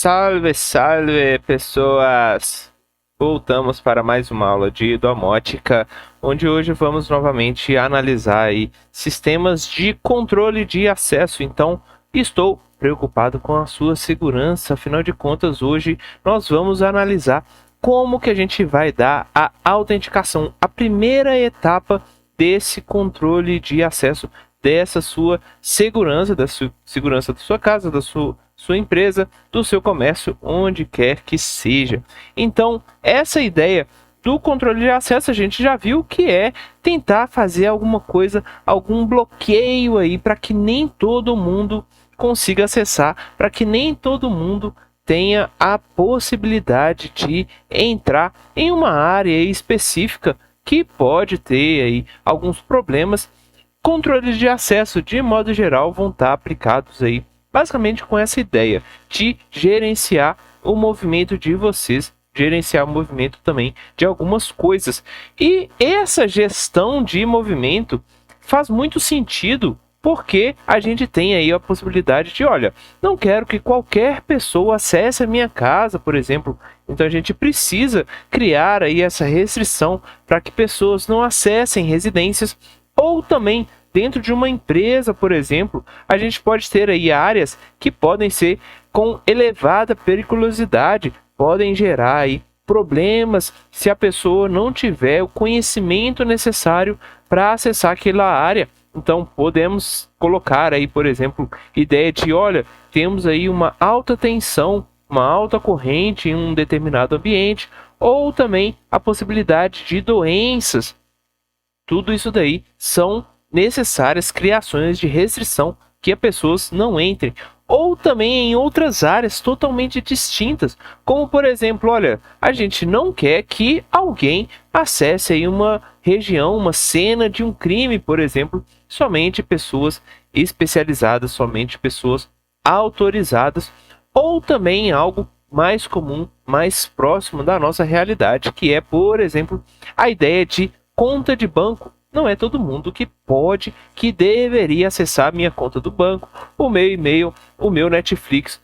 Salve, salve, pessoas! Voltamos para mais uma aula de domótica, onde hoje vamos novamente analisar aí sistemas de controle de acesso. Então, estou preocupado com a sua segurança. Afinal de contas, hoje nós vamos analisar como que a gente vai dar a autenticação, a primeira etapa desse controle de acesso, dessa sua segurança, segurança da sua casa, da sua empresa, do seu comércio, onde quer que seja. Então, essa ideia do controle de acesso a gente já viu que é tentar fazer alguma coisa, algum bloqueio aí para que nem todo mundo consiga acessar, para que nem todo mundo tenha a possibilidade de entrar em uma área específica que pode ter aí alguns problemas. Controles de acesso, de modo geral, vão estar aplicados aí basicamente com essa ideia de gerenciar o movimento de vocês, gerenciar o movimento também de algumas coisas. E essa gestão de movimento faz muito sentido porque a gente tem aí a possibilidade de, olha, não quero que qualquer pessoa acesse a minha casa, por exemplo. Então a gente precisa criar aí essa restrição para que pessoas não acessem residências. Ou também, dentro de uma empresa, por exemplo, a gente pode ter aí áreas que podem ser com elevada periculosidade, podem gerar aí problemas se a pessoa não tiver o conhecimento necessário para acessar aquela área. Então, podemos colocar aí, por exemplo, ideia de, olha, temos aí uma alta tensão, uma alta corrente em um determinado ambiente, ou também a possibilidade de doenças. Tudo isso daí são necessárias criações de restrição que as pessoas não entrem. Ou também em outras áreas totalmente distintas, como por exemplo, olha, a gente não quer que alguém acesse aí uma região, uma cena de um crime, por exemplo, somente pessoas especializadas, somente pessoas autorizadas, ou também algo mais comum, mais próximo da nossa realidade, que é, por exemplo, a ideia de conta de banco. Não é todo mundo que pode, que deveria acessar a minha conta do banco, o meu e-mail, o meu Netflix,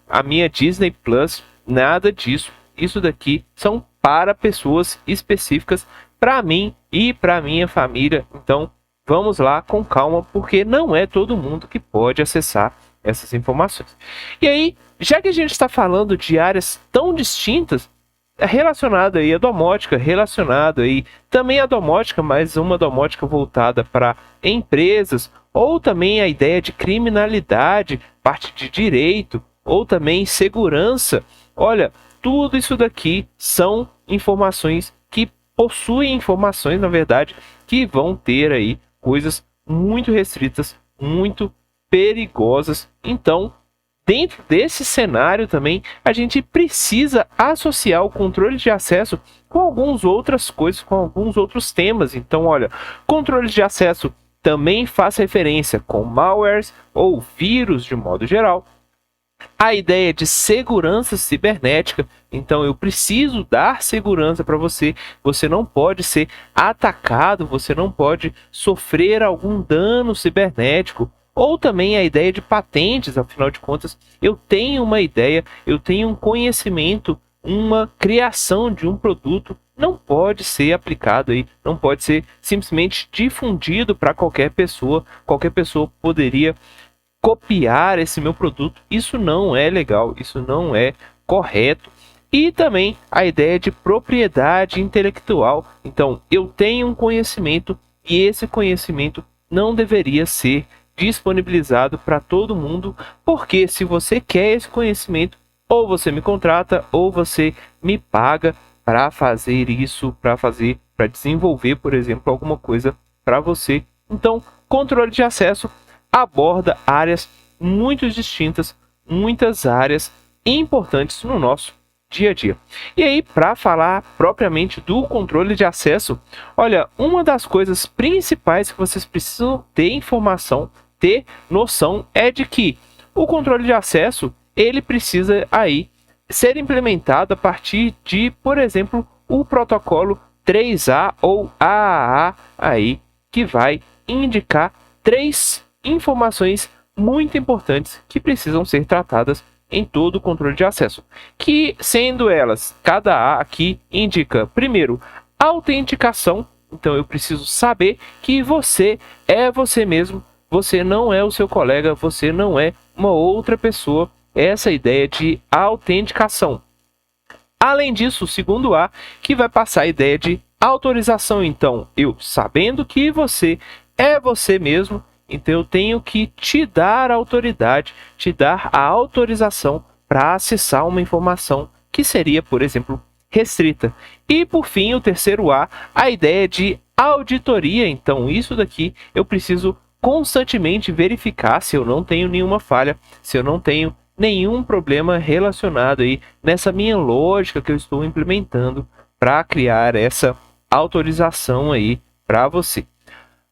a minha Disney Plus, nada disso. Isso daqui são para pessoas específicas, para mim e para minha família. Então, vamos lá com calma, porque não é todo mundo que pode acessar essas informações. E aí, já que a gente está falando de áreas tão distintas, relacionado aí à domótica, relacionado aí também à domótica, mas uma domótica voltada para empresas, ou também a ideia de criminalidade, parte de direito, ou também segurança. Olha, tudo isso daqui são informações que possuem informações, na verdade, que vão ter aí coisas muito restritas, muito perigosas. Então, dentro desse cenário também, a gente precisa associar o controle de acesso com algumas outras coisas, com alguns outros temas. Então, olha, controle de acesso também faz referência com malwares ou vírus de modo geral. A ideia de segurança cibernética, então eu preciso dar segurança para você, você não pode ser atacado, você não pode sofrer algum dano cibernético. Ou também a ideia de patentes, afinal de contas, eu tenho uma ideia, eu tenho um conhecimento, uma criação de um produto, não pode ser aplicado aí, não pode ser simplesmente difundido para qualquer pessoa poderia copiar esse meu produto, isso não é legal, isso não é correto. E também a ideia de propriedade intelectual, então eu tenho um conhecimento e esse conhecimento não deveria ser disponibilizado para todo mundo, porque se você quer esse conhecimento, ou você me contrata, ou você me paga para fazer isso, para desenvolver, por exemplo, alguma coisa para você. Então, controle de acesso aborda áreas muito distintas, muitas áreas importantes no nosso dia a dia. E aí, para falar propriamente do controle de acesso, olha, uma das coisas principais que vocês precisam ter informação, ter noção, é de que o controle de acesso, ele precisa aí ser implementado a partir de, por exemplo, o protocolo 3A ou AAA aí, que vai indicar 3 informações muito importantes que precisam ser tratadas em todo o controle de acesso, que sendo elas, cada A aqui indica, primeiro, autenticação. Então eu preciso saber que você é você mesmo, você não é o seu colega, você não é uma outra pessoa. Essa ideia de autenticação. Além disso, o segundo A, que vai passar a ideia de autorização. Então, eu sabendo que você é você mesmo, então eu tenho que te dar a autoridade, te dar a autorização para acessar uma informação que seria, por exemplo, restrita. E, por fim, o terceiro A, a ideia de auditoria. Então, isso daqui eu preciso constantemente verificar se eu não tenho nenhuma falha, se eu não tenho nenhum problema relacionado aí nessa minha lógica que eu estou implementando para criar essa autorização aí para você.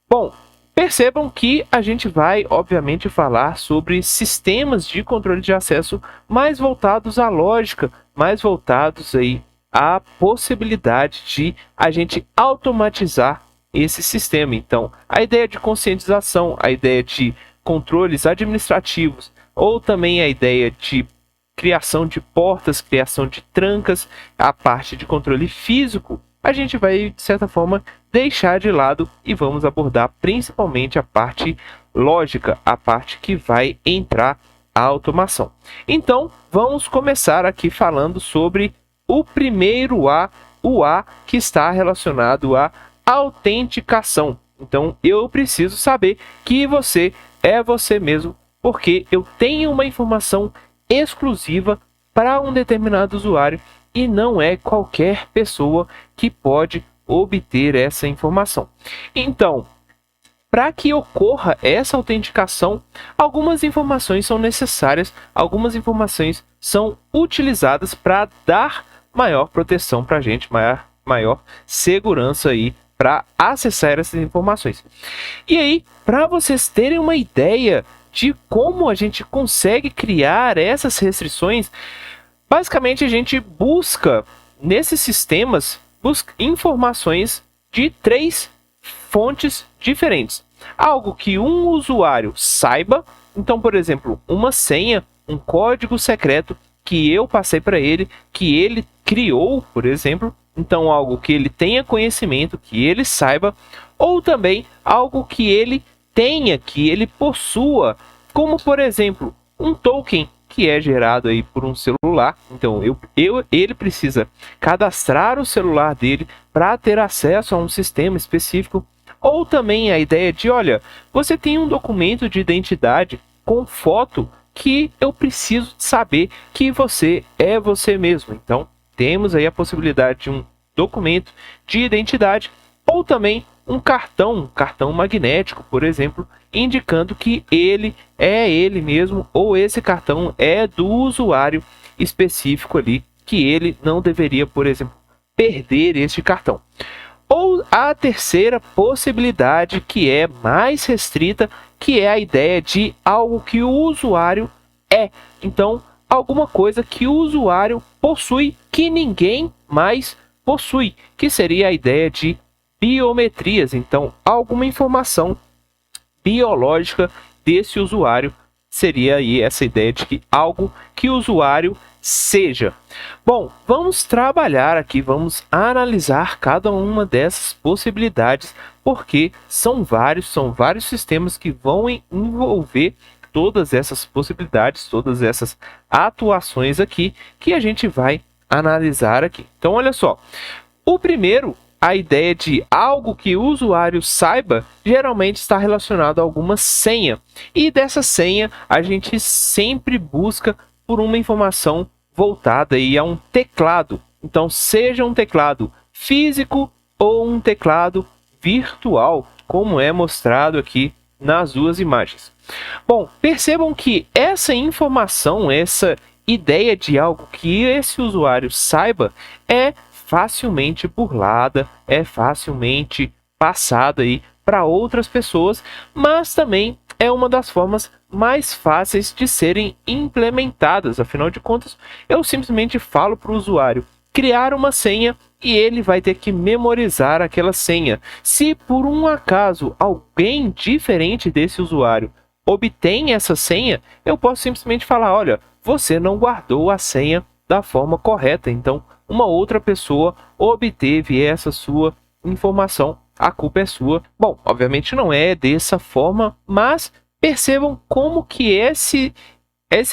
Bom, percebam que a gente vai, obviamente, falar sobre sistemas de controle de acesso mais voltados à lógica, mais voltados aí à possibilidade de a gente automatizar esse sistema. Então, a ideia de conscientização, a ideia de controles administrativos, ou também a ideia de criação de portas, criação de trancas, a parte de controle físico, a gente vai, de certa forma, deixar de lado e vamos abordar principalmente a parte lógica, a parte que vai entrar a automação. Então, vamos começar aqui falando sobre o primeiro A, o A que está relacionado à autenticação. Então, eu preciso saber que você é você mesmo, porque eu tenho uma informação exclusiva para um determinado usuário e não é qualquer pessoa que pode obter essa informação. Então, para que ocorra essa autenticação, algumas informações são necessárias, algumas informações são utilizadas para dar maior proteção para a gente, maior segurança aí para acessar essas informações. E aí, para vocês terem uma ideia de como a gente consegue criar essas restrições, basicamente a gente busca nesses sistemas informações de 3 fontes diferentes. Algo que um usuário saiba, então, por exemplo, uma senha, um código secreto que eu passei para ele, que ele criou, por exemplo. Então, algo que ele tenha conhecimento, que ele saiba, ou também algo que ele tenha, que ele possua, como, por exemplo, um token que é gerado aí por um celular. Então, ele precisa cadastrar o celular dele para ter acesso a um sistema específico. Ou também a ideia de, olha, você tem um documento de identidade com foto que eu preciso saber que você é você mesmo. Então, temos aí a possibilidade de um documento de identidade ou também um cartão magnético, por exemplo, indicando que ele é ele mesmo ou esse cartão é do usuário específico ali, que ele não deveria, por exemplo, perder este cartão. Ou a terceira possibilidade, que é mais restrita, que é a ideia de algo que o usuário é. Então, alguma coisa que o usuário possui que ninguém mais possui, que seria a ideia de biometrias. Então, alguma informação biológica desse usuário seria aí essa ideia de que algo que o usuário seja. Bom, vamos trabalhar aqui, vamos analisar cada uma dessas possibilidades, porque são vários sistemas que vão envolver todas essas possibilidades, todas essas atuações aqui, que a gente vai analisar aqui. Então, olha só, o primeiro, a ideia de algo que o usuário saiba, geralmente está relacionado a alguma senha. E dessa senha, a gente sempre busca por uma informação voltada aí a um teclado. Então, seja um teclado físico ou um teclado virtual, como é mostrado aqui nas duas imagens. Bom, percebam que essa informação, essa ideia de algo que esse usuário saiba, é facilmente burlada, é facilmente passada aí para outras pessoas, mas também é uma das formas mais fáceis de serem implementadas. Afinal de contas, eu simplesmente falo para o usuário criar uma senha e ele vai ter que memorizar aquela senha. Se por um acaso alguém diferente desse usuário obtém essa senha, eu posso simplesmente falar, olha, você não guardou a senha da forma correta. Então, uma outra pessoa obteve essa sua informação, a culpa é sua. Bom, obviamente não é dessa forma, mas percebam como que esse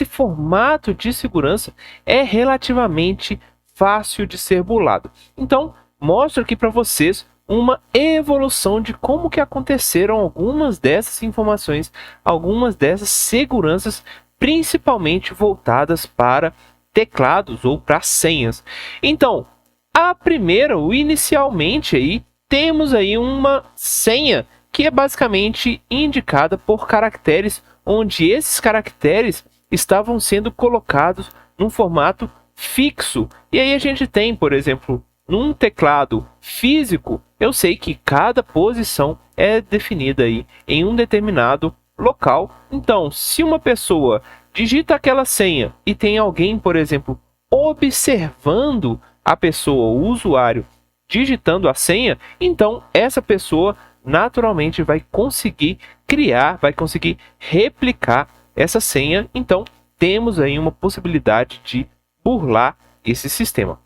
formato de segurança é relativamente fácil de ser burlado. Então, mostro aqui para vocês uma evolução de como que aconteceram algumas dessas informações, algumas dessas seguranças, principalmente voltadas para teclados ou para senhas. Então, a primeira, inicialmente aí, temos aí uma senha que é basicamente indicada por caracteres, onde esses caracteres estavam sendo colocados num formato fixo. E aí a gente tem, por exemplo, num teclado físico, eu sei que cada posição é definida aí em um determinado local. Então, se uma pessoa digita aquela senha e tem alguém, por exemplo, observando a pessoa, o usuário, digitando a senha, então essa pessoa naturalmente vai conseguir criar, vai conseguir replicar essa senha. Então, temos aí uma possibilidade de burlar esse sistema.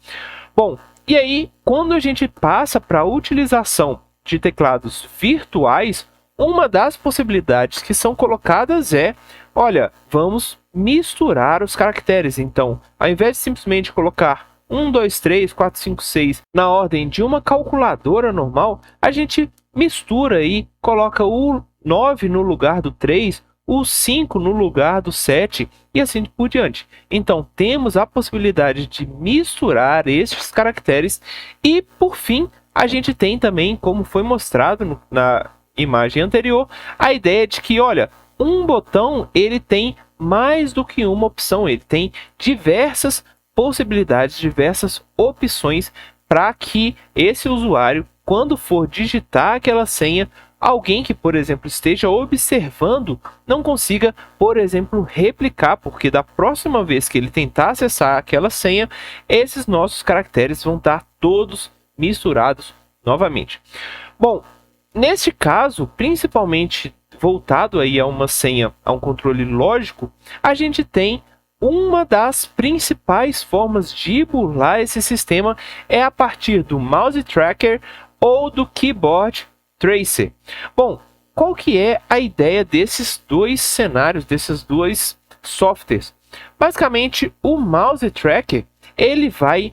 Bom, e aí, quando a gente passa para a utilização de teclados virtuais, uma das possibilidades que são colocadas é, olha, vamos misturar os caracteres. Então, ao invés de simplesmente colocar 1, 2, 3, 4, 5, 6 na ordem de uma calculadora normal, a gente mistura aí, coloca o 9 no lugar do 3, o 5 no lugar do 7 e assim por diante. Então, temos a possibilidade de misturar estes caracteres e, por fim, a gente tem também, como foi mostrado na imagem anterior, a ideia de que, olha, um botão ele tem mais do que uma opção, ele tem diversas possibilidades, diversas opções para que esse usuário, quando for digitar aquela senha, alguém que, por exemplo, esteja observando não consiga, por exemplo, replicar, porque da próxima vez que ele tentar acessar aquela senha, esses nossos caracteres vão estar todos misturados novamente. Bom, neste caso, principalmente voltado aí a uma senha, a um controle lógico, a gente tem uma das principais formas de burlar esse sistema é a partir do mouse tracker ou do keyboard tracer. Bom, qual que é a ideia desses dois cenários, desses dois softwares? Basicamente, o mouse tracker, ele vai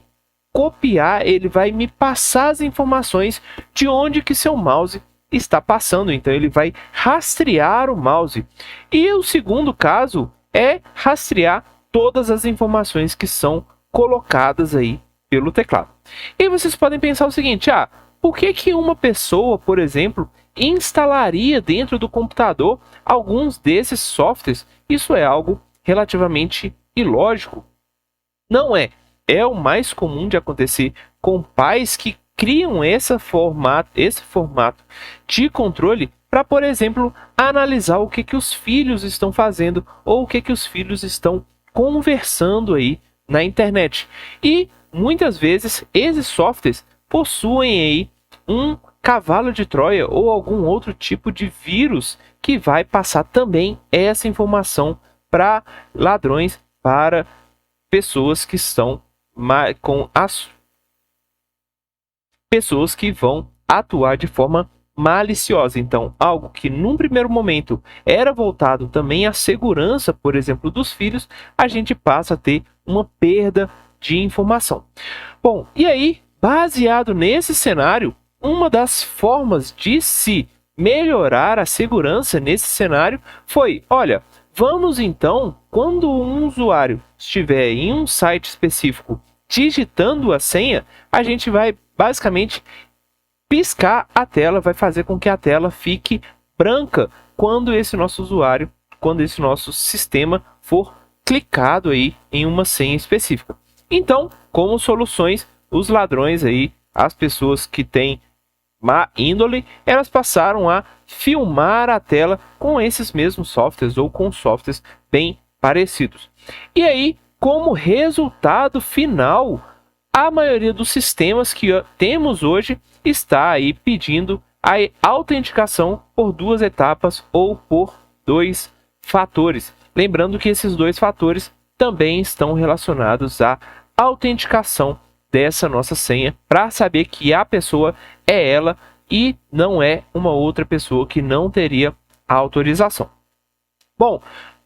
copiar, ele vai me passar as informações de onde que seu mouse está passando. Então, ele vai rastrear o mouse. E o segundo caso é rastrear todas as informações que são colocadas aí pelo teclado. E vocês podem pensar o seguinte, por que uma pessoa, por exemplo, instalaria dentro do computador alguns desses softwares? Isso é algo relativamente ilógico. Não é. É o mais comum de acontecer com pais que criam esse formato de controle para, por exemplo, analisar o que os filhos estão fazendo ou o que os filhos estão conversando aí na internet. E muitas vezes esses softwares possuem aí um cavalo de Troia ou algum outro tipo de vírus que vai passar também essa informação para ladrões, para pessoas que estão com as pessoas que vão atuar de forma maliciosa. Então, algo que num primeiro momento era voltado também à segurança, por exemplo, dos filhos, a gente passa a ter uma perda de informação. Bom, e aí, baseado nesse cenário, uma das formas de se melhorar a segurança nesse cenário foi, olha, vamos então, quando um usuário estiver em um site específico digitando a senha, a gente vai basicamente piscar a tela, vai fazer com que a tela fique branca quando esse nosso usuário, quando esse nosso sistema for clicado aí em uma senha específica. Então, como soluções, os ladrões aí, as pessoas que têm má índole, elas passaram a filmar a tela com esses mesmos softwares ou com softwares bem parecidos. E aí, como resultado final, a maioria dos sistemas que temos hoje está aí pedindo a autenticação por 2 etapas ou por 2 fatores. Lembrando que esses 2 fatores também estão relacionados à autenticação dessa nossa senha, para saber que a pessoa é ela e não é uma outra pessoa que não teria a autorização. Bom,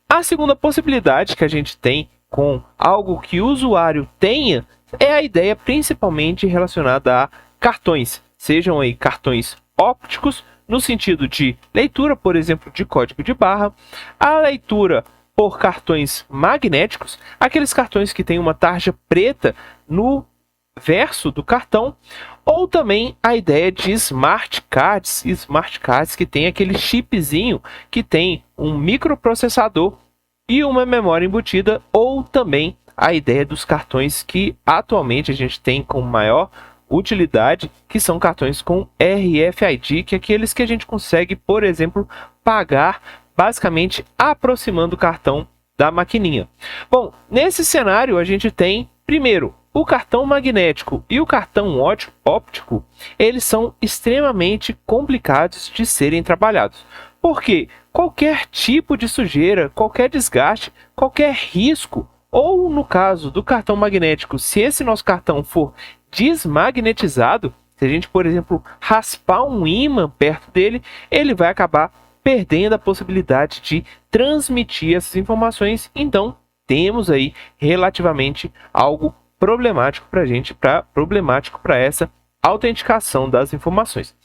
a segunda possibilidade que a gente tem com algo que o usuário tenha é a ideia principalmente relacionada a cartões, sejam aí cartões ópticos, no sentido de leitura, por exemplo, de código de barra, a leitura por cartões magnéticos, aqueles cartões que têm uma tarja preta no verso do cartão, ou também a ideia de smart cards que tem aquele chipzinho que tem um microprocessador e uma memória embutida, ou também a ideia dos cartões que atualmente a gente tem com maior utilidade, que são cartões com RFID, que é aqueles que a gente consegue, por exemplo, pagar basicamente aproximando o cartão da maquininha. Bom, nesse cenário a gente tem, primeiro, o cartão magnético e o cartão óptico, eles são extremamente complicados de serem trabalhados. Porque qualquer tipo de sujeira, qualquer desgaste, qualquer risco, ou no caso do cartão magnético, se esse nosso cartão for desmagnetizado, se a gente, por exemplo, raspar um ímã perto dele, ele vai acabar perdendo a possibilidade de transmitir essas informações. Então, temos aí relativamente algo problemático para a gente, problemático para essa autenticação das informações.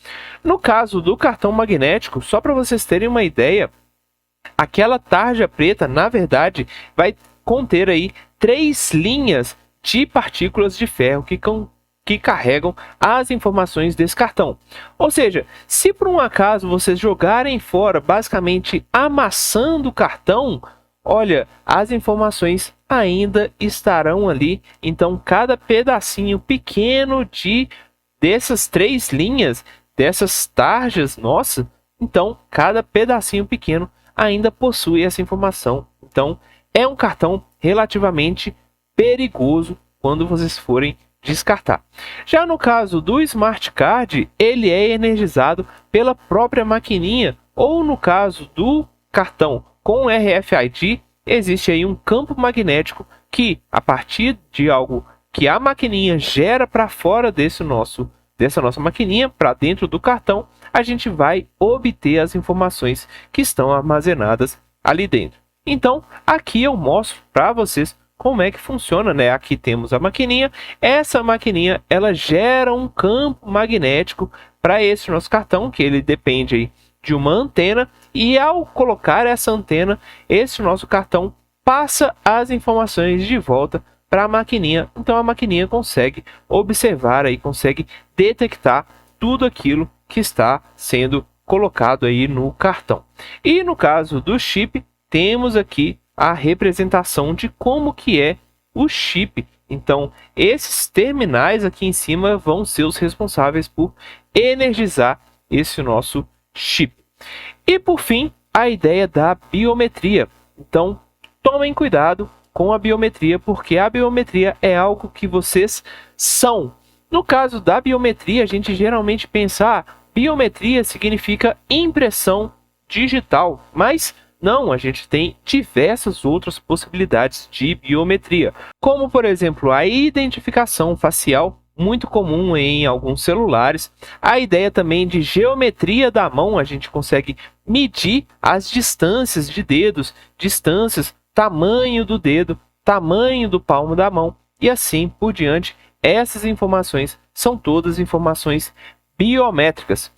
No caso do cartão magnético, só para vocês terem uma ideia, aquela tarja preta, na verdade, vai conter aí 3 linhas de partículas de ferro que carregam as informações desse cartão. Ou seja, se por um acaso vocês jogarem fora, basicamente amassando o cartão, olha, as informações ainda estarão ali. Então, cada pedacinho pequeno dessas 3 linhas, dessas tarjas, nossa, então cada pedacinho pequeno ainda possui essa informação. Então, é um cartão relativamente perigoso quando vocês forem descartar. Já no caso do Smart Card, ele é energizado pela própria maquininha, ou no caso do cartão com RFID, existe aí um campo magnético que, a partir de algo que a maquininha gera para fora dessa nossa maquininha, para dentro do cartão, a gente vai obter as informações que estão armazenadas ali dentro. Então, aqui eu mostro para vocês como é que funciona, né? Aqui temos a maquininha. Essa maquininha, ela gera um campo magnético para esse nosso cartão, que ele depende aí de uma antena, e ao colocar essa antena, esse nosso cartão passa as informações de volta para a maquininha. Então a maquininha consegue observar aí, consegue detectar tudo aquilo que está sendo colocado aí no cartão. E no caso do chip, temos aqui a representação de como que é o chip. Então, esses terminais aqui em cima vão ser os responsáveis por energizar esse nosso chip. E por fim, a ideia da biometria. Então, tomem cuidado com a biometria, porque a biometria é algo que vocês são. No caso da biometria, a gente geralmente pensa, biometria significa impressão digital, mas não, a gente tem diversas outras possibilidades de biometria, como por exemplo a identificação facial, muito comum em alguns celulares. A ideia também de geometria da mão, a gente consegue medir as distâncias de dedos, distâncias, tamanho do dedo, tamanho do palmo da mão e assim por diante. Essas informações são todas informações biométricas.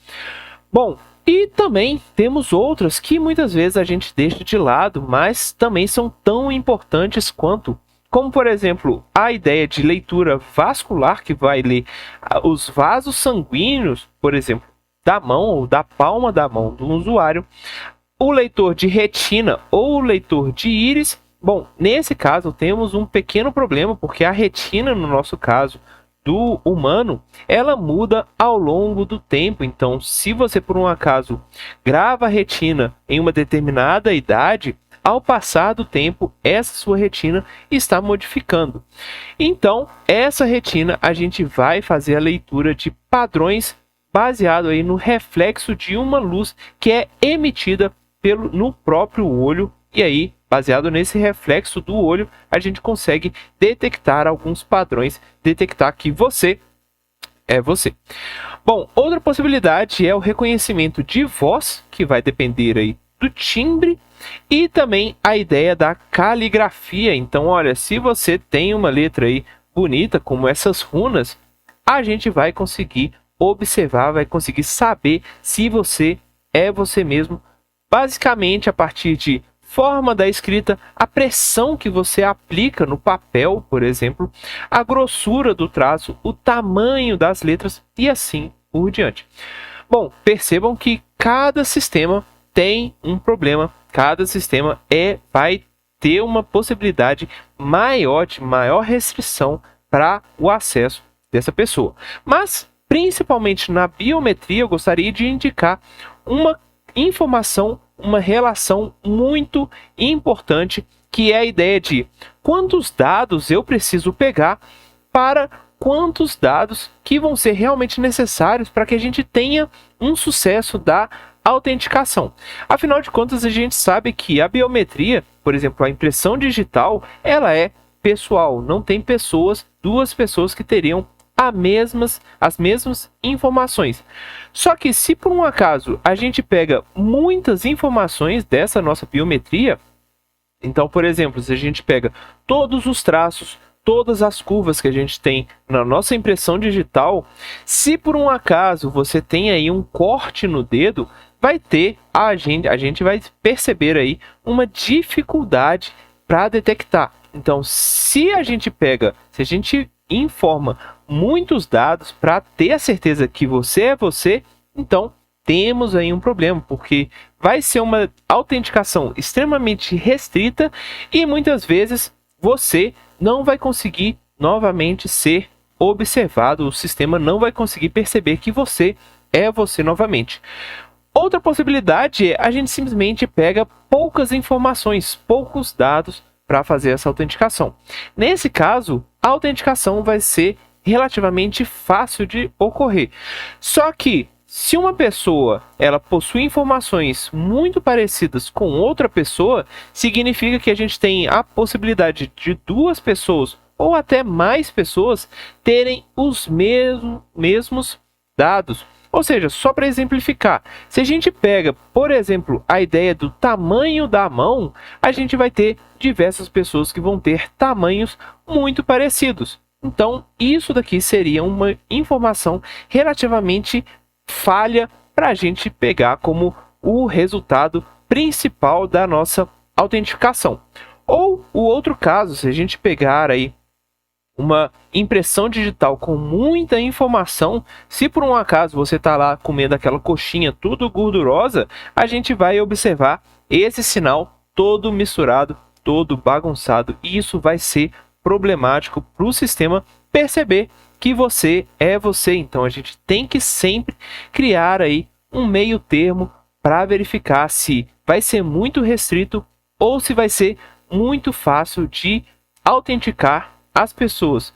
Bom, e também temos outras que muitas vezes a gente deixa de lado, mas também são tão importantes quanto, como por exemplo, a ideia de leitura vascular, que vai ler os vasos sanguíneos, por exemplo, da mão ou da palma da mão do usuário, o leitor de retina ou o leitor de íris. Bom, nesse caso temos um pequeno problema, porque a retina, no nosso caso, do humano, ela muda ao longo do tempo. Então, se você por um acaso grava a retina em uma determinada idade, ao passar do tempo, essa sua retina está modificando. Então, essa retina a gente vai fazer a leitura de padrões baseado aí no reflexo de uma luz que é emitida no próprio olho, e aí baseado nesse reflexo do olho, a gente consegue detectar alguns padrões, detectar que você é você. Bom, outra possibilidade é o reconhecimento de voz, que vai depender aí do timbre, e também a ideia da caligrafia. Então, olha, se você tem uma letra aí bonita, como essas runas, a gente vai conseguir observar, vai conseguir saber se você é você mesmo, basicamente a partir de forma da escrita, a pressão que você aplica no papel, por exemplo, a grossura do traço, o tamanho das letras e assim por diante. Bom, percebam que cada sistema tem um problema, cada sistema vai ter uma possibilidade maior, de maior restrição para o acesso dessa pessoa. Mas, principalmente na biometria, eu gostaria de indicar uma informação, uma relação muito importante, que é a ideia de quantos dados eu preciso pegar para quantos dados que vão ser realmente necessários para que a gente tenha um sucesso da autenticação. Afinal de contas, a gente sabe que a biometria, por exemplo, a impressão digital, ela é pessoal. Não tem duas pessoas que teriam as mesmas informações. Só que se por um acaso a gente pega muitas informações dessa nossa biometria, então, por exemplo, se a gente pega todos os traços, todas as curvas que a gente tem na nossa impressão digital, se por um acaso você tem aí um corte no dedo, a gente vai perceber aí uma dificuldade para detectar. Então, se a gente informa muitos dados para ter a certeza que você é você, então temos aí um problema, porque vai ser uma autenticação extremamente restrita e muitas vezes você não vai conseguir novamente ser observado, o sistema não vai conseguir perceber que você é você novamente. Outra possibilidade é a gente simplesmente pega poucas informações, poucos dados para fazer essa autenticação. Nesse caso, a autenticação vai ser relativamente fácil de ocorrer. Só que se uma pessoa ela possui informações muito parecidas com outra pessoa, significa que a gente tem a possibilidade de duas pessoas ou até mais pessoas terem os mesmos dados. Ou seja, só para exemplificar, se a gente pega, por exemplo, a ideia do tamanho da mão, a gente vai ter diversas pessoas que vão ter tamanhos muito parecidos. Então, isso daqui seria uma informação relativamente falha para a gente pegar como o resultado principal da nossa autenticação. Ou o outro caso, se a gente pegar aí uma impressão digital com muita informação, se por um acaso você está lá comendo aquela coxinha tudo gordurosa, a gente vai observar esse sinal todo misturado, todo bagunçado, e isso vai ser problemático para o sistema perceber que você é você. Então a gente tem que sempre criar aí um meio termo para verificar se vai ser muito restrito ou se vai ser muito fácil de autenticar as pessoas.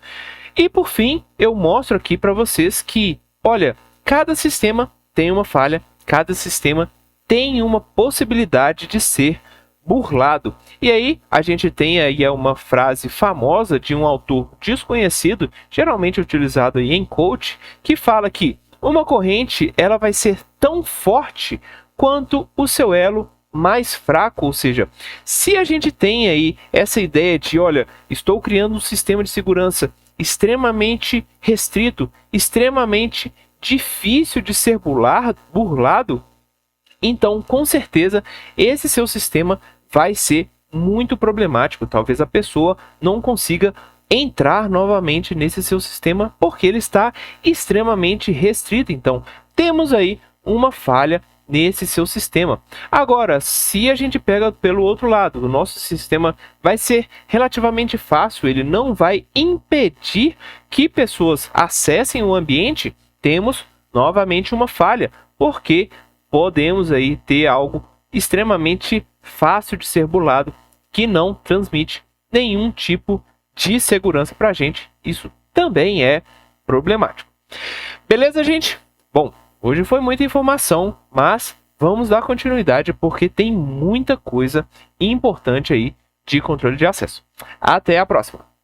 E por fim, eu mostro aqui para vocês que, olha, cada sistema tem uma falha, cada sistema tem uma possibilidade de ser burlado. E aí a gente tem aí uma frase famosa de um autor desconhecido, geralmente utilizado aí em coach, que fala que uma corrente ela vai ser tão forte quanto o seu elo mais fraco. Ou seja, se a gente tem aí essa ideia de, olha, estou criando um sistema de segurança extremamente restrito, extremamente difícil de ser burlado, então com certeza esse seu sistema vai ser muito problemático. Talvez a pessoa não consiga entrar novamente nesse seu sistema porque ele está extremamente restrito. Então temos aí uma falha nesse seu sistema. Agora, se a gente pega pelo outro lado, o nosso sistema vai ser relativamente fácil, ele não vai impedir que pessoas acessem o ambiente, temos novamente uma falha, porque podemos aí ter algo extremamente fácil de ser burlado, que não transmite nenhum tipo de segurança para a gente. Isso também é problemático. Beleza, gente? Bom, hoje foi muita informação, mas vamos dar continuidade porque tem muita coisa importante aí de controle de acesso. Até a próxima!